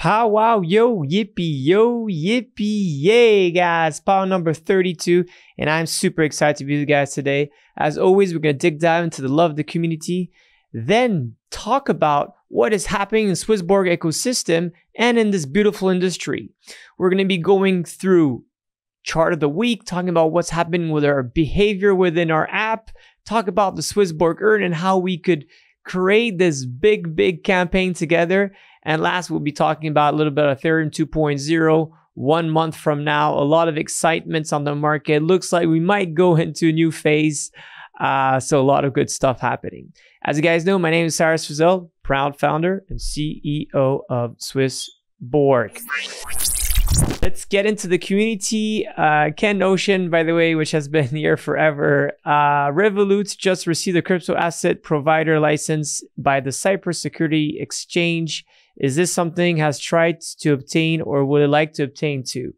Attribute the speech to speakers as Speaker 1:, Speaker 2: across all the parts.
Speaker 1: Pow wow, yo, yippee, yay, guys. Pow number 32, and I'm super excited to be with you guys today. As always, we're going to dive into the love of the community, then talk about what is happening in the SwissBorg ecosystem and in this beautiful industry. We're going to be going through chart of the week, talking about what's happening with our behavior within our app, talk about the SwissBorg Earn and how we could create this big campaign together. And last, we'll be talking about a little bit of Ethereum 2.0 1 month from now. A lot of excitements on the market. Looks like we might go into a new phase. So a lot of good stuff happening. As you guys know, my name is Cyrus Fazel, proud founder and CEO of SwissBorg. Let's get into the community. Ken Ocean, by the way, which has been here forever. Revolut just received a crypto asset provider license by the Cyprus Security Exchange. Is this something has tried to obtain or would it like to obtain too?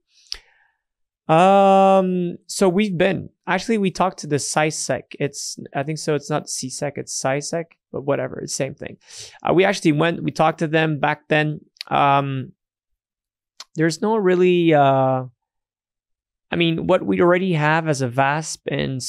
Speaker 1: So we talked to the CySec. I think so. It's not CSEC, it's CySec, but whatever, it's the same thing. We talked to them back then. There's no really, what we already have as a VASP in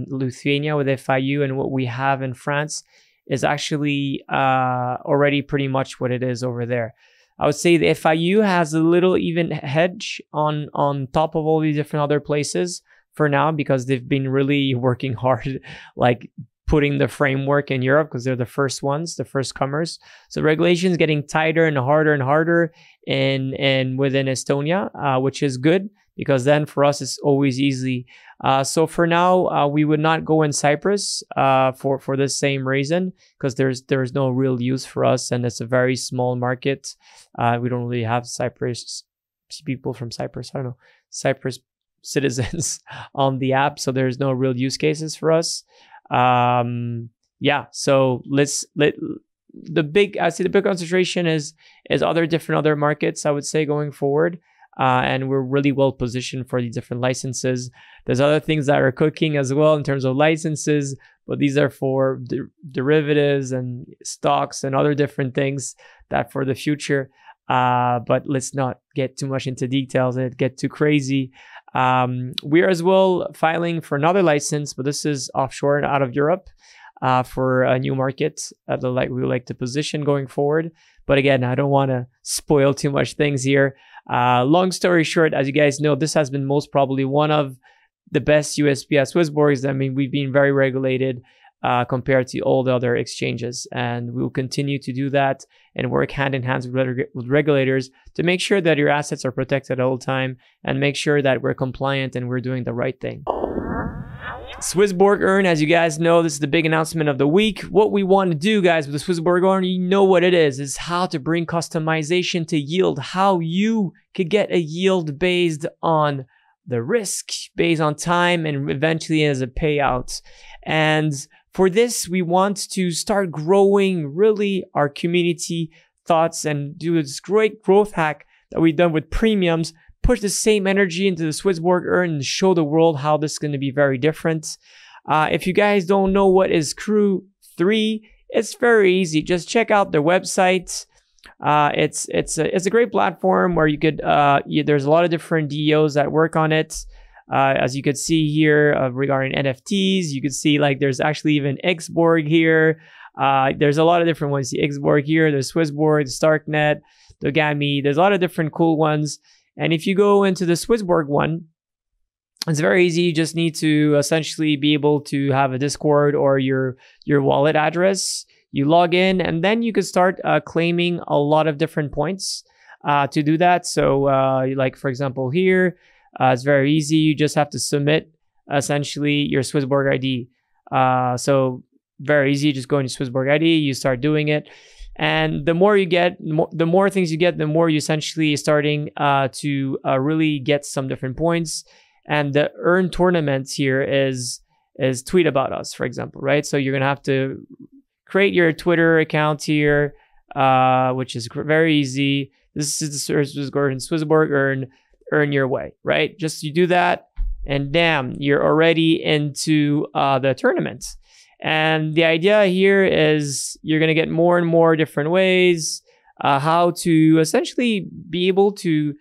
Speaker 1: Lithuania with FIU and what we have in France is actually already pretty much what it is over there. I would say the FIU has a little even hedge on top of all these different other places for now because they've been really working hard, like putting the framework in Europe because they're the first ones, the first comers. So regulation is getting tighter and harder and within Estonia, which is good because then for us it's always easy. So for now, we would not go in Cyprus for the same reason because there's no real use for us and it's a very small market. We don't really have people from Cyprus. I don't know, Cyprus citizens on the app, so there's no real use cases for us. So the big concentration is other markets, I would say, going forward. And we're really well positioned for these different licenses. There's other things that are cooking as well in terms of licenses, but these are for derivatives and stocks and other different things that for the future. But let's not get too much into details and get too crazy. We're as well filing for another license, but this is offshore and out of Europe for a new market that we would like to position going forward. But again, I don't want to spoil too much things here. Long story short, as you guys know, this has been most probably one of the best USP at SwissBorg. I mean, we've been very regulated compared to all the other exchanges, and we will continue to do that and work hand in hand with regulators to make sure that your assets are protected all the time and make sure that we're compliant and we're doing the right thing. SwissBorg Earn, as you guys know, this is the big announcement of the week. What we want to do, guys, with the SwissBorg Earn, you know what it is how to bring customization to yield, how you could get a yield based on the risk, based on time, and eventually as a payout. And for this, we want to start growing really our community thoughts and do this great growth hack that we've done with premiums, push the same energy into the SwissBorg Earn and show the world how this is going to be very different. If you guys don't know what is Crew 3, it's very easy. Just check out their website. It's a great platform where you could there's a lot of different DEOs that work on it. As you could see here regarding NFTs, you could see like there's actually even XBorg here. There's a lot of different ones. The XBorg here, there's SwissBorg, the Starknet, the Gami. There's a lot of different cool ones. And if you go into the SwissBorg one, it's very easy. You just need to essentially be able to have a Discord or your wallet address. You log in and then you could start claiming a lot of different points to do that. So like for example here, it's very easy. You just have to submit essentially your SwissBorg ID. So very easy. Just go into SwissBorg ID, you start doing it. And the more you get, the more things you get, the more you essentially starting to really get some different points. And the earn tournament here is tweet about us, for example, right? So you're going to have to create your Twitter account here, which is very easy. This is the SwissBorg earn your way, right? Just you do that and damn, you're already into the tournament. And the idea here is you're going to get more and more different ways. how to essentially be able to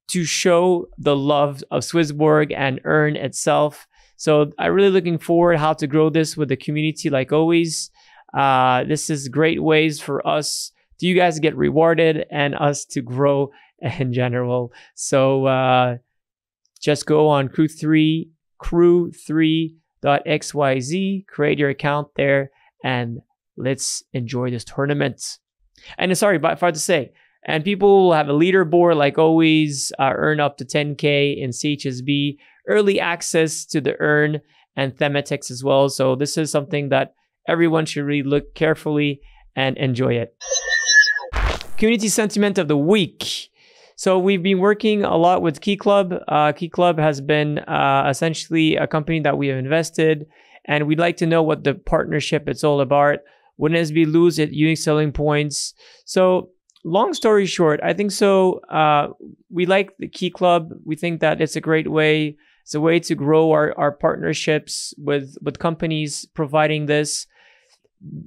Speaker 1: show the love of SwissBorg and earn itself. So I'm really looking forward how to grow this with the community like always. This is great ways for us, to you guys to get rewarded and us to grow in general. So just go on crew3.xyz, create your account there, and let's enjoy this tournament. And sorry, but I forgot to say, and people will have a leaderboard like always, earn up to 10K in CHSB, early access to the earn and thematics as well. So this is something that everyone should really look carefully and enjoy it. Community sentiment of the week. So we've been working a lot with Key Club. Key Club has been essentially a company that we have invested, and we'd like to know what the partnership is all about. Wouldn't SB lose its unique selling points? So long story short, I think so. We like the Key Club. We think that it's a great way. It's a way to grow our partnerships with companies providing this.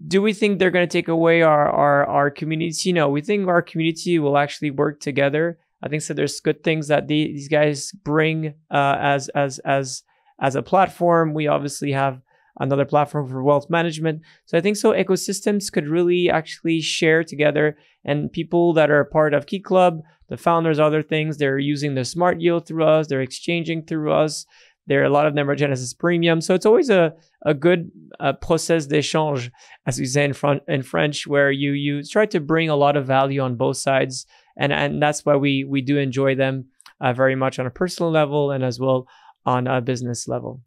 Speaker 1: Do we think they're going to take away our community? No, we think our community will actually work together. I think so. There's good things that these guys bring as a platform. We obviously have another platform for wealth management. So I think so ecosystems could really actually share together, and people that are part of Key Club, the founders, other things, they're using the smart yield through us, they're exchanging through us. A lot of them are Genesis Premium. So it's always a good process d'échange, as we say in French, where you try to bring a lot of value on both sides. And that's why we do enjoy them very much on a personal level and as well on a business level.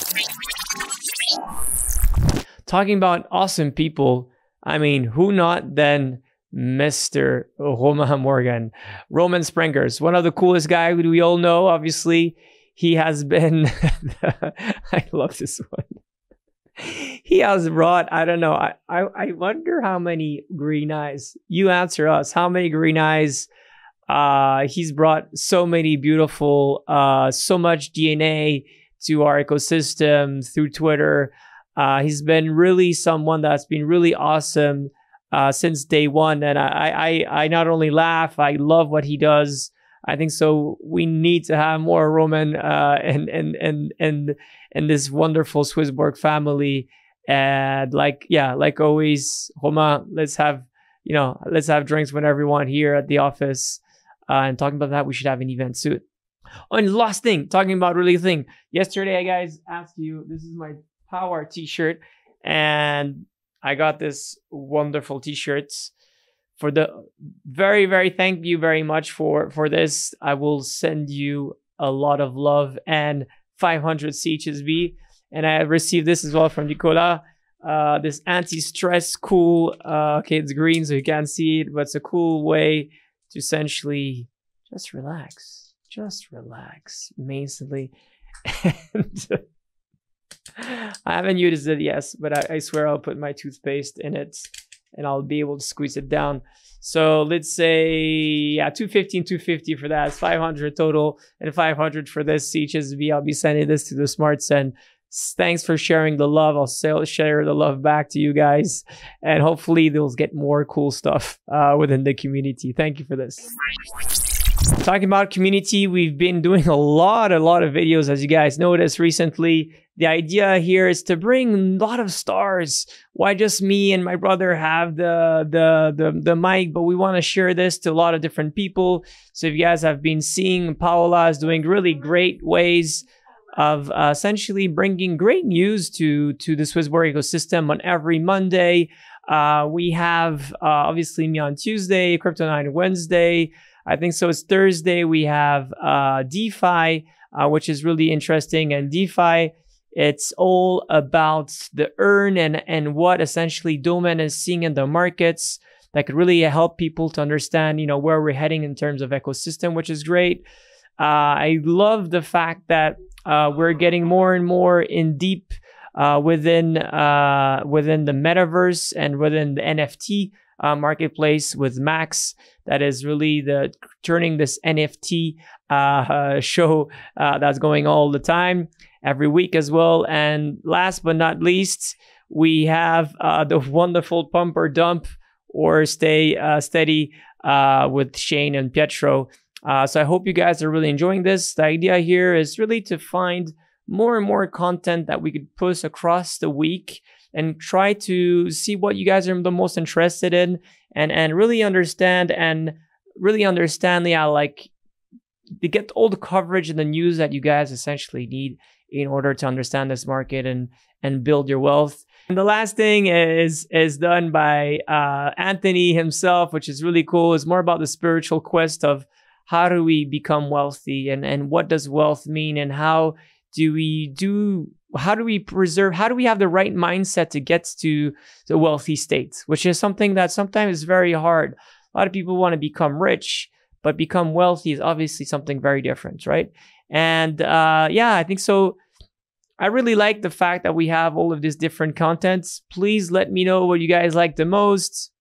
Speaker 1: Talking about awesome people, I mean, who not than Mr. Roman Morgan. Roman Sprengers, one of the coolest guys we all know, obviously. He has been, I love this one. He has brought, I don't know, I wonder how many green eyes. You answer us. How many green eyes? He's brought so many beautiful, so much DNA to our ecosystem through Twitter. He's been really someone that's been really awesome since day one. And I not only laugh, I love what he does. I think so. We need to have more Roman and this wonderful SwissBorg family. And like always, Roman, let's have drinks whenever you want here at the office. And talking about that, we should have an event soon. Oh, and last thing, talking about really thing. Yesterday, I guys asked you. This is my Power T-shirt, and I got this wonderful T-shirts. For the very thank you very much for this. I will send you a lot of love and 500 CHSB. And I received this as well from Nicola. This anti-stress cool. Okay, it's green so you can't see it, but it's a cool way to essentially just relax. Just relax amazingly. And I haven't used it yet, but I swear I'll put my toothpaste in it and I'll be able to squeeze it down. So let's say, yeah, 250 and 250 for that. It's 500 total and 500 for this CHSB. I'll be sending this to the smarts, and thanks for sharing the love. I'll share the love back to you guys, and hopefully they'll get more cool stuff within the community. Thank you for this. Talking about community, we've been doing a lot of videos, as you guys noticed recently. The idea here is to bring a lot of stars. Why just me and my brother have the mic, but we want to share this to a lot of different people. So if you guys have been seeing, Paola is doing really great ways of essentially bringing great news to the SwissBorg ecosystem on every Monday. We have obviously me on Tuesday, CryptoNites Wednesday. I think so. It's Thursday. We have DeFi, which is really interesting. And DeFi, it's all about the earn and what essentially Domain is seeing in the markets that could really help people to understand, you know, where we're heading in terms of ecosystem, which is great. I love the fact that we're getting more and more in deep within the metaverse and within the NFT marketplace with Max. That is really turning this NFT show that's going all the time, every week as well. And last but not least, we have the wonderful Pump or Dump or Stay Steady with Shane and Pietro. So I hope you guys are really enjoying this. The idea here is really to find more and more content that we could post across the week and try to see what you guys are the most interested in, and really understand like to get all the coverage and the news that you guys essentially need in order to understand this market and build your wealth. And the last thing is done by Anthony himself, which is really cool. It's more about the spiritual quest of how do we become wealthy, and what does wealth mean, and how do we have the right mindset to get to the wealthy state, which is something that sometimes is very hard. A lot of people want to become rich, but become wealthy is obviously something very different, right? And yeah, I think so. I really like the fact that we have all of these different contents. Please let me know what you guys like the most.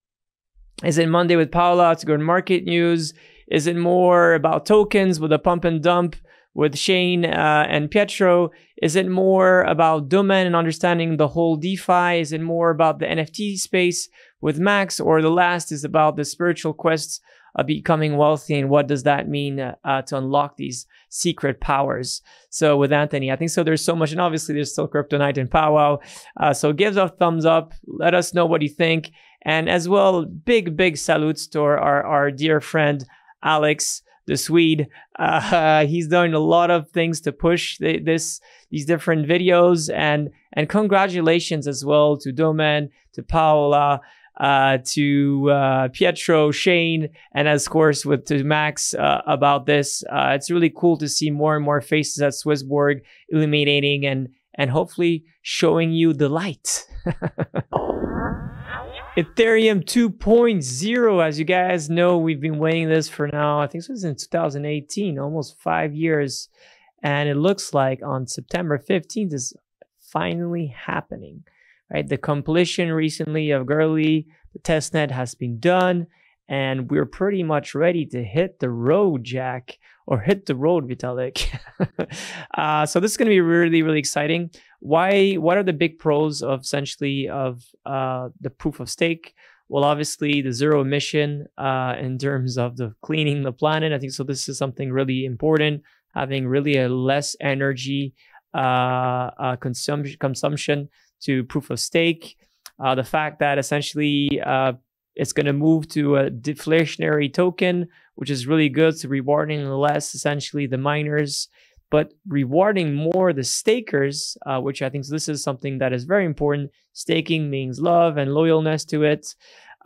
Speaker 1: Is it Monday with Paula to go to market news? Is it more about tokens with a pump and dump with Shane and Pietro? Is it more about domain and understanding the whole DeFi? Is it more about the NFT space with Max? Or the last is about the spiritual quests of becoming wealthy, and what does that mean to unlock these secret powers? So with Anthony, I think so there's so much, and obviously there's still CryptoNites and Pow Wow. So give us a thumbs up, let us know what you think, and as well, big salutes to our dear friend Alex, the Swede. He's doing a lot of things to push these different videos, and congratulations as well to Domain, to Paola, to Pietro, Shane, and of course to Max about this. It's really cool to see more and more faces at SwissBorg illuminating and hopefully showing you the light. Ethereum 2.0, as you guys know, we've been waiting this for now, I think it was in 2018, almost 5 years. And it looks like on September 15th is finally happening, right? The completion recently of Gurley, the testnet has been done, and we're pretty much ready to hit the road, Jack, or hit the road, Vitalik. So this is going to be really exciting. What are the big pros of essentially of the proof of stake? Well, obviously the zero emission in terms of the cleaning the planet. I think so. This is something really important, having really a less energy consumption to proof of stake. The fact that essentially it's going to move to a deflationary token, which is really good. So rewarding less essentially the miners, but rewarding more the stakers, which I think this is something that is very important. Staking means love and loyalness to it.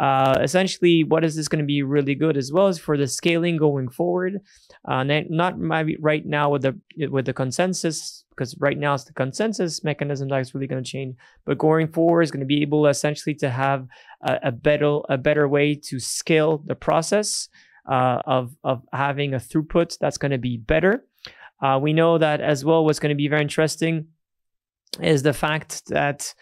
Speaker 1: Essentially, what is this going to be really good as well as for the scaling going forward? Not maybe right now with the consensus, because right now it's the consensus mechanism that is really going to change. But going forward is going to be able essentially to have a better way to scale the process of having a throughput that's going to be better. We know that as well. What's going to be very interesting is the fact that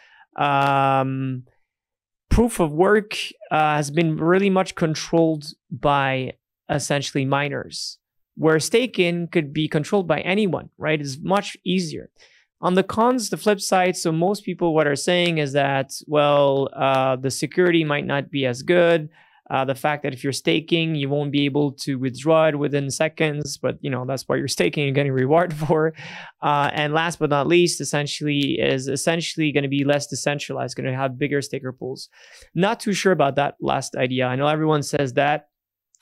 Speaker 1: proof of work has been really much controlled by essentially miners, where staking could be controlled by anyone, right? It's much easier. On the cons, the flip side, so most people what are saying is that, well, the security might not be as good. The fact that if you're staking, you won't be able to withdraw it within seconds, but you know, that's what you're staking, you're getting reward for. And last but not least, essentially going to be less decentralized, going to have bigger staker pools. Not too sure about that last idea. I know everyone says that.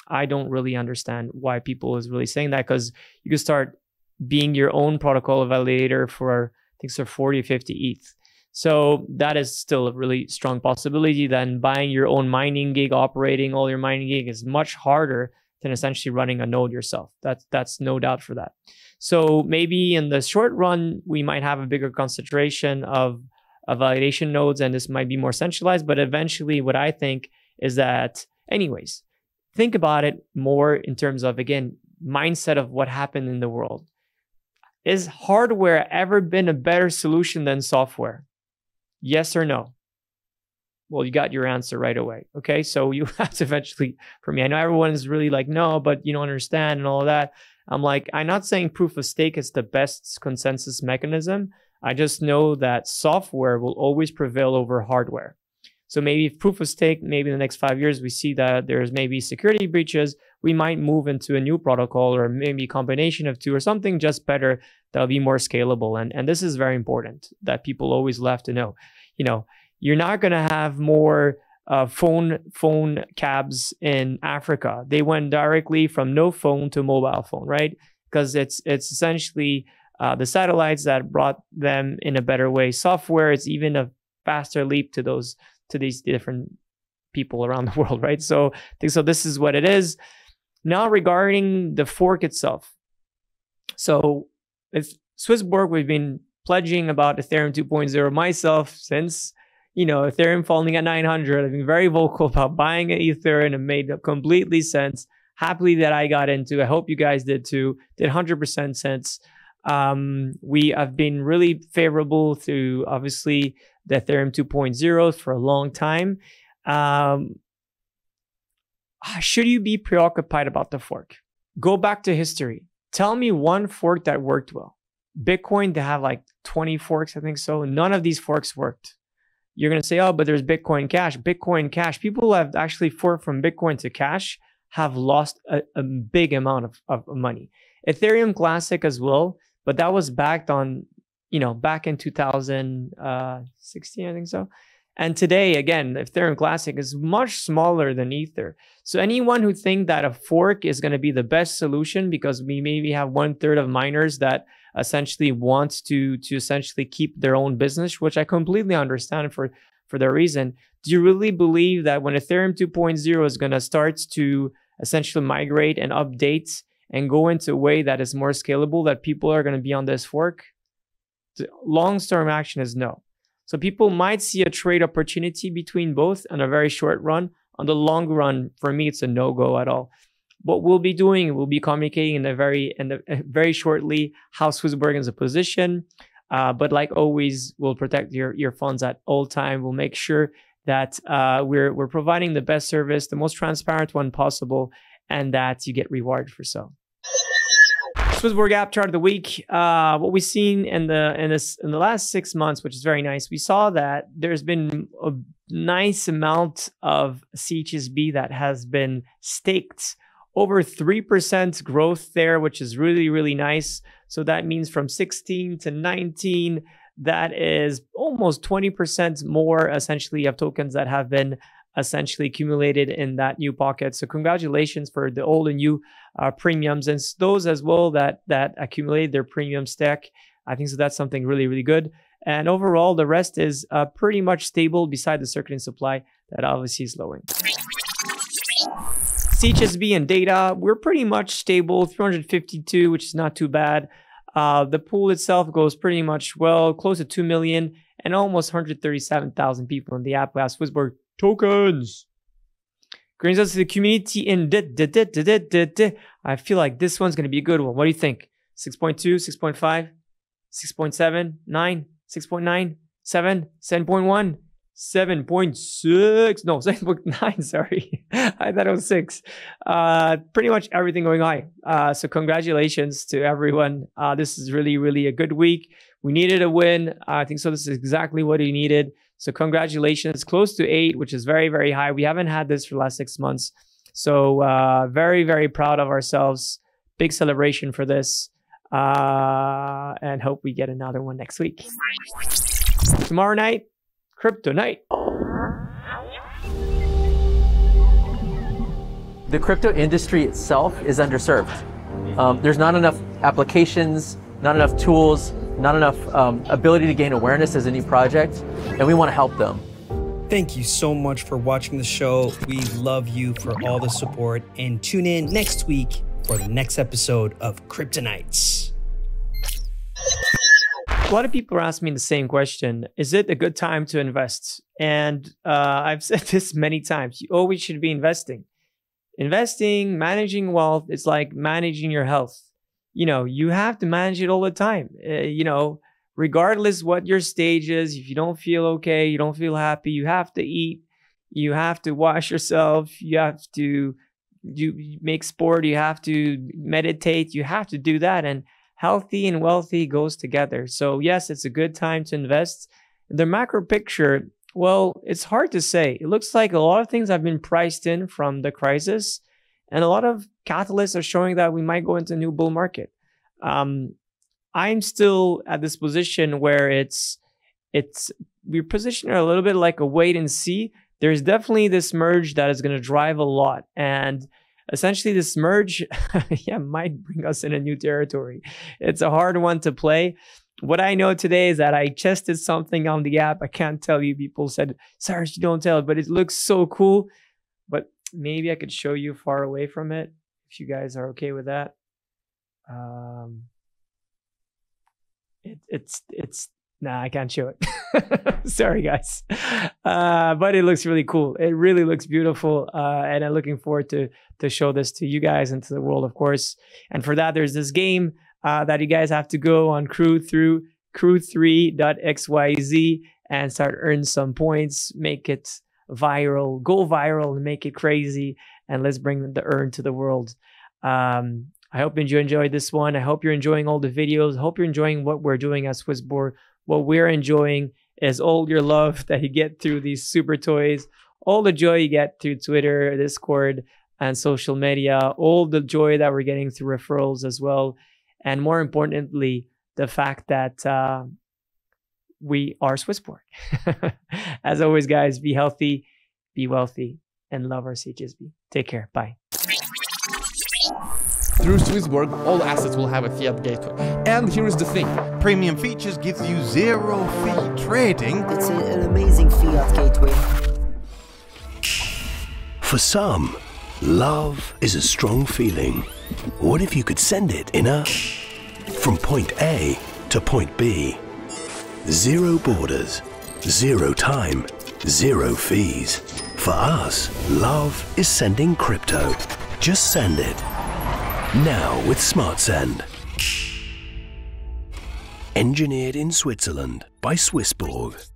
Speaker 1: I don't really understand why people is really saying that, because you can start being your own protocol validator for, I think so, 40 or 50 ETH. So that is still a really strong possibility. Than buying your own mining gig, operating all your mining gig is much harder than essentially running a node yourself. That's no doubt for that. So maybe in the short run, we might have a bigger concentration of validation nodes, and this might be more centralized. But eventually what I think is that, anyways, think about it more in terms of, again, mindset of what happened in the world. Is hardware ever been a better solution than software? Yes or no? Well, you got your answer right away. Okay, so you have to eventually, for me, I know everyone is really like, no, but you don't understand and all of that. I'm like, I'm not saying proof of stake is the best consensus mechanism. I just know that software will always prevail over hardware. So maybe if proof of stake, maybe in the next 5 years, we see that there's maybe security breaches, we might move into a new protocol or maybe a combination of two or something just better that'll be more scalable. And this is very important that people always love to know. You know, you're not going to have more phone cabs in Africa. They went directly from no phone to mobile phone, right? Because it's essentially the satellites that brought them in a better way. Software is even a faster leap to these different people around the world, right? So this is what it is. Now regarding the fork itself. So if SwissBorg, we've been pledging about Ethereum 2.0 myself since, you know, Ethereum falling at 900. I've been very vocal about buying an Ether and it made completely sense. Happily that I got into. I hope you guys did too. Did 100% sense. We have been really favorable to obviously the Ethereum 2.0 for a long time. Should you be preoccupied about the fork? Go back to history. Tell me one fork that worked well. Bitcoin, they have like 20 forks, I think so. None of these forks worked. You're going to say, oh, but there's Bitcoin Cash. Bitcoin Cash. People who have actually forked from Bitcoin to Cash have lost a big amount of money. Ethereum Classic as well, but that was backed on, you know, back in 2016, I think so. And today, again, Ethereum Classic is much smaller than Ether. So anyone who think that a fork is going to be the best solution because we maybe have 1/3 of miners that essentially want to essentially keep their own business, which I completely understand for their reason. Do you really believe that when Ethereum 2.0 is going to start to essentially migrate and update and go into a way that is more scalable, that people are going to be on this fork? The long-term action is no. So people might see a trade opportunity between both on a very short run. On the long run, for me, it's a no-go at all. What we'll be doing, we'll be communicating very shortly how SwissBorg is a position. But like always, we'll protect your funds at all time. We'll make sure that we're providing the best service, the most transparent one possible, and that you get rewarded for so. SwissBorg App chart of the week. What we've seen in the last 6 months, which is very nice, we saw that there's been a nice amount of CHSB that has been staked. Over 3% growth there, which is really, really nice. So that means from 16 to 19, that is almost 20% more essentially of tokens that have been essentially accumulated in that new pocket. So congratulations for the old and new premiums, and those as well that accumulated their premium stack. I think so that's something really, really good. And overall, the rest is pretty much stable beside the circulating supply that obviously is slowing. CHSB and data, we're pretty much stable, 352, which is not too bad. The pool itself goes pretty much well, close to 2 million and almost 137,000 people in the app who have SwissBorg tokens. Brings us to the community in I feel like this one's going to be a good one. What do you think? 6.2, 6.5, 6.7, 9, 6.9, 7, 7.1, 7.6, no, 7.9, sorry. I thought it was 6. Pretty much everything going high. So congratulations to everyone. This is really, really a good week. We needed a win. I think so. This is exactly what he needed. So congratulations. Close to 8, which is very, very high. We haven't had this for the last 6 months. So very, very proud of ourselves. Big celebration for this. And hope we get another one next week. Tomorrow night, CryptoNite.
Speaker 2: The crypto industry itself is underserved. There's not enough applications, not enough tools, not enough ability to gain awareness as a new project, and we want to help them.
Speaker 3: Thank you so much for watching the show. We love you for all the support, and tune in next week for the next episode of CryptoNites.
Speaker 1: A lot of people are asking me the same question. Is it a good time to invest? And I've said this many times. You always should be investing. Investing, managing wealth, it's like managing your health. You know, you have to manage it all the time. You know, regardless what your stage is, if you don't feel okay, you don't feel happy, you have to eat, you have to wash yourself, you have to make sport, you have to meditate, you have to do that. And healthy and wealthy goes together. So yes, it's a good time to invest. The macro picture, Well, it's hard to say. It looks like a lot of things have been priced in from the crisis, and a lot of catalysts are showing that we might go into a new bull market. I'm still at this position where we're positioned a little bit like a wait and see. There's definitely this merge that is going to drive a lot, and essentially this merge might bring us in a new territory. It's a hard one to play. What I know today is that I tested something on the app. I can't tell you. People said, Cyrus, you don't tell it, but it looks so cool. But maybe I could show you far away from it if you guys are okay with that. Nah, I can't show it. Sorry, guys. But it looks really cool. It really looks beautiful. And I'm looking forward to show this to you guys and to the world, of course. And for that, there's this game that you guys have to go on crew3.xyz and start earning some points, make it viral, go viral and make it crazy. And let's bring the earn to the world. I hope you enjoyed this one. I hope you're enjoying all the videos. I hope you're enjoying what we're doing at SwissBorg. What we're enjoying is all your love that you get through these super toys, all the joy you get through Twitter, Discord, and social media, all the joy that we're getting through referrals as well. And more importantly, the fact that we are SwissBorg. As always, guys, be healthy, be wealthy, and love our CHSB. Take care. Bye.
Speaker 4: Through SwissBorg, all assets will have a fiat gateway. And here is the thing.
Speaker 5: Premium features gives you zero fee trading.
Speaker 6: It's an amazing fiat gateway.
Speaker 7: For some, love is a strong feeling. What if you could send it in from point A to point B? Zero borders, zero time, zero fees. For us, love is sending crypto. Just send it. Now with SmartSend. Engineered in Switzerland by SwissBorg.